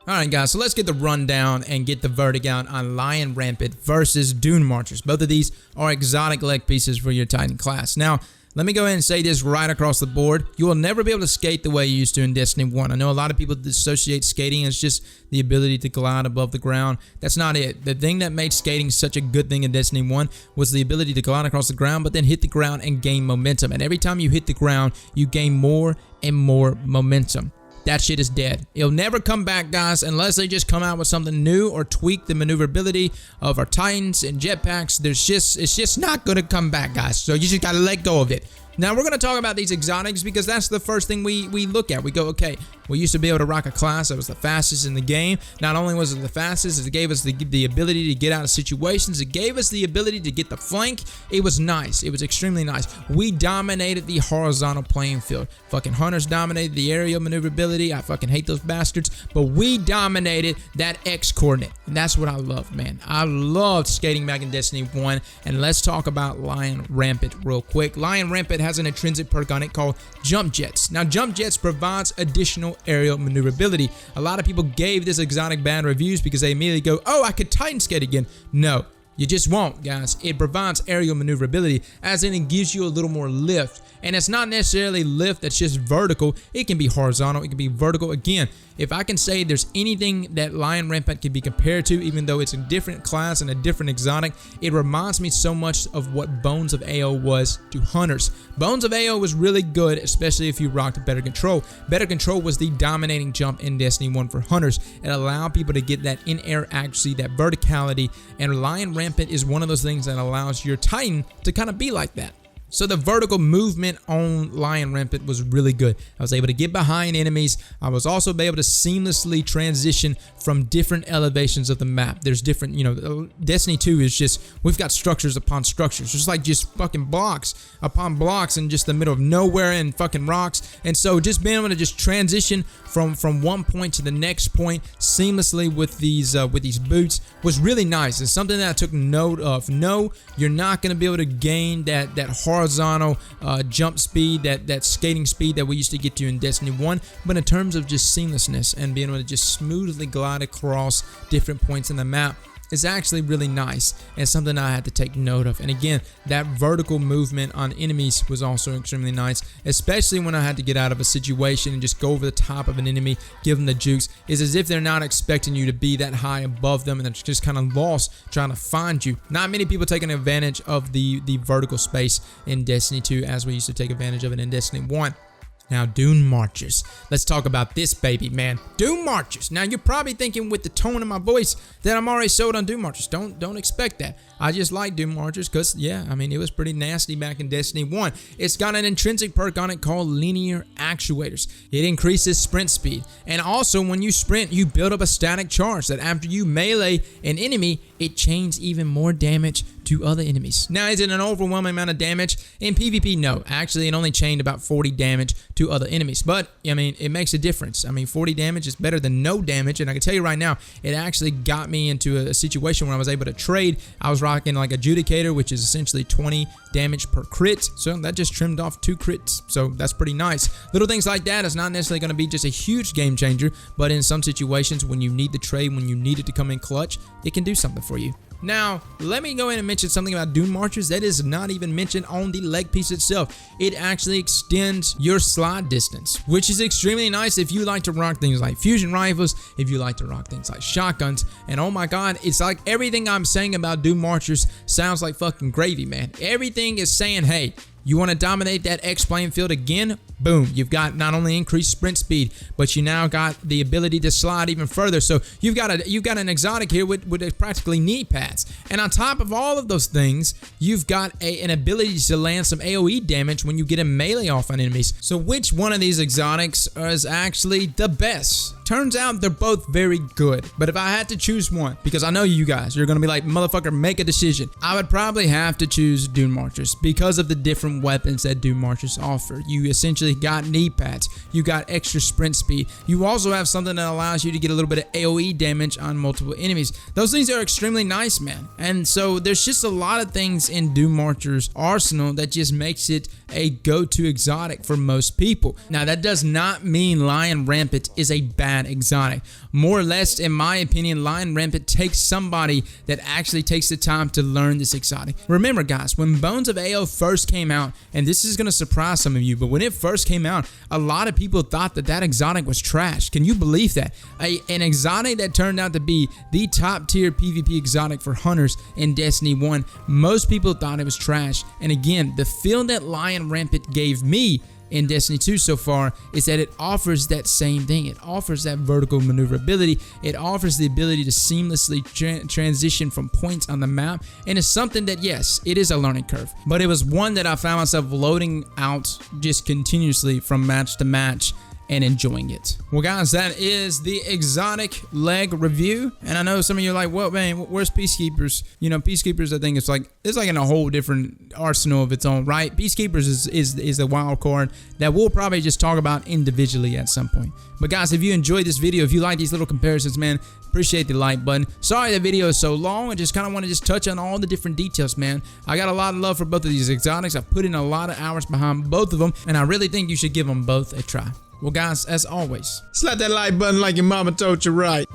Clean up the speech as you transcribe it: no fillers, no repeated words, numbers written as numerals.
Alright guys, so let's get the rundown and get the verdict out on Lion Rampant versus Dunemarchers. Both of these are exotic leg pieces for your Titan class. Now, let me go ahead and say this right across the board. You will never be able to skate the way you used to in Destiny 1. I know a lot of people associate skating as just the ability to glide above the ground. That's not it. The thing that made skating such a good thing in Destiny 1 was the ability to glide across the ground, but then hit the ground and gain momentum. And every time you hit the ground, you gain more and more momentum. That shit is dead. It'll never come back, guys, unless they just come out with something new or tweak the maneuverability of our Titans and jetpacks. It's just not gonna come back, guys. So you just gotta let go of it. Now, we're going to talk about these exotics because that's the first thing we look at. We go, okay, we used to be able to rock a class that was the fastest in the game. Not only was it the fastest, it gave us the ability to get out of situations. It gave us the ability to get the flank. It was nice. It was extremely nice. We dominated the horizontal playing field. Fucking Hunters dominated the aerial maneuverability. I fucking hate those bastards. But we dominated that X coordinate. And that's what I love, man. I loved skating back in Destiny 1. And let's talk about Lion Rampant real quick. Lion Rampant has an intrinsic perk on it called Jump Jets. Now, Jump Jets provides additional aerial maneuverability. A lot of people gave this exotic bad reviews because they immediately go, oh, I could Titan skate again. No, you just won't, guys. It provides aerial maneuverability, as in it gives you a little more lift. And it's not necessarily lift that's just vertical. It can be horizontal. It can be vertical. Again, if I can say there's anything that Lion Rampant can be compared to, even though it's a different class and a different exotic, it reminds me so much of what Bones of AO was to Hunters. Bones of AO was really good, especially if you rocked Better Control. Better Control was the dominating jump in Destiny 1 for Hunters. It allowed people to get that in-air accuracy, that verticality, and Lion Rampant is one of those things that allows your Titan to kind of be like that. So the vertical movement on Lion Rampant was really good. I was able to get behind enemies. I was also able to seamlessly transition from different elevations of the map. There's different, you know, Destiny 2 is just, we've got structures upon structures. Just like just fucking blocks upon blocks in just the middle of nowhere and fucking rocks. And so just being able to just transition from one point to the next point seamlessly with these boots was really nice. It's something that I took note of. No, you're not going to be able to gain that horizontal jump speed, that skating speed that we used to get to in Destiny 1, but in terms of just seamlessness and being able to just smoothly glide across different points in the map, is actually really nice and something I had to take note of. And again, that vertical movement on enemies was also extremely nice, especially when I had to get out of a situation and just go over the top of an enemy, give them the jukes. It's as if they're not expecting you to be that high above them and they're just kind of lost trying to find you. Not many people taking advantage of the vertical space in Destiny 2 as we used to take advantage of it in Destiny 1. Now, Dunemarchers. Let's talk about this baby, man. Dunemarchers. Now, you're probably thinking with the tone of my voice that I'm already sold on Dunemarchers. Don't expect that. I just like Dunemarchers because, yeah, I mean, it was pretty nasty back in Destiny 1. It's got an intrinsic perk on it called Linear Actuators. It increases sprint speed. And also, when you sprint, you build up a static charge that after you melee an enemy, it chains even more damage to other enemies. Now, is it an overwhelming amount of damage? In PvP, no. Actually, it only chained about 40 damage to other enemies. But, I mean, it makes a difference. I mean, 40 damage is better than no damage. And I can tell you right now, it actually got me into a situation where I was able to trade. I was rocking like Adjudicator, which is essentially 20 damage per crit. So that just trimmed off 2 crits. So that's pretty nice. Little things like that is not necessarily going to be just a huge game changer. But in some situations, when you need the trade, when you need it to come in clutch, it can do something for you. Now, let me go in and mention something about Dunemarchers that is not even mentioned on the leg piece itself. It actually extends your slide distance, which is extremely nice if you like to rock things like fusion rifles, if you like to rock things like shotguns, and oh my god, it's like everything I'm saying about Dunemarchers sounds like fucking gravy, man. Everything is saying, hey, you want to dominate that X playing field again? Boom, you've got not only increased sprint speed, but you now got the ability to slide even further. So you've got an exotic here with practically knee pads. And on top of all of those things, you've got an ability to land some AoE damage when you get a melee off on enemies. So which one of these exotics is actually the best? Turns out they're both very good, but if I had to choose one, because I know you guys, you're gonna be like, motherfucker, make a decision. I would probably have to choose Dunemarchers because of the different weapons that Dunemarchers offer. You essentially got knee pads, you got extra sprint speed. You also have something that allows you to get a little bit of AoE damage on multiple enemies. Those things are extremely nice, man. And so there's just a lot of things in Dunemarchers' arsenal that just makes it a go-to exotic for most people. Now, that does not mean Lion Rampant is a bad bad exotic. More or less, in my opinion, Lion Rampant takes somebody that actually takes the time to learn this exotic. Remember guys, when Bones of AO first came out, and this is going to surprise some of you, but when it first came out, a lot of people thought that that exotic was trash. Can you believe that? An exotic that turned out to be the top tier PvP exotic for hunters in Destiny 1, most people thought it was trash. And again, the feel that Lion Rampant gave me in Destiny 2 so far is that it offers that same thing. It offers that vertical maneuverability. It offers the ability to seamlessly transition from points on the map, and it's something that, yes, it is a learning curve, but it was one that I found myself loading out just continuously from match to match and enjoying it. Well guys, that is the exotic leg review, and I know some of you are like, well man, where's Peacekeepers? You know, Peacekeepers, I think it's like in a whole different arsenal of its own right. Peacekeepers is the wild card that we'll probably just talk about individually at some point. But guys, if you enjoyed this video, if you like these little comparisons, man, appreciate the like button. Sorry the video is so long. I just kind of want to just touch on all the different details, man. I got a lot of love for both of these exotics. I've put in a lot of hours behind both of them, and I really think you should give them both a try. Well guys, as always, slap that like button like your mama told you right.